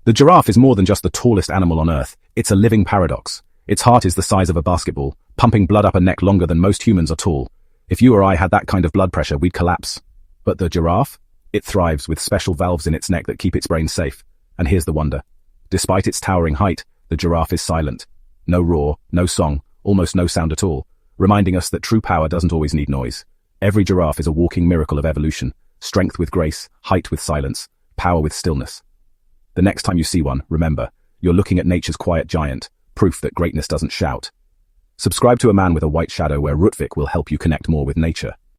The giraffe is more than just the tallest animal on Earth, it's a living paradox. Its heart is the size of a basketball, pumping blood up a neck longer than most humans are tall. If you or I had that kind of blood pressure, we'd collapse. But the giraffe? It thrives with special valves in its neck that keep its brain safe. And here's the wonder. Despite its towering height, the giraffe is silent. No roar, no song, almost no sound at all, reminding us that true power doesn't always need noise. Every giraffe is a walking miracle of evolution, strength with grace, height with silence, power with stillness. The next time you see one, remember, you're looking at nature's quiet giant, proof that greatness doesn't shout. Subscribe to A Man with a White Shadow, where Rutvik will help you connect more with nature.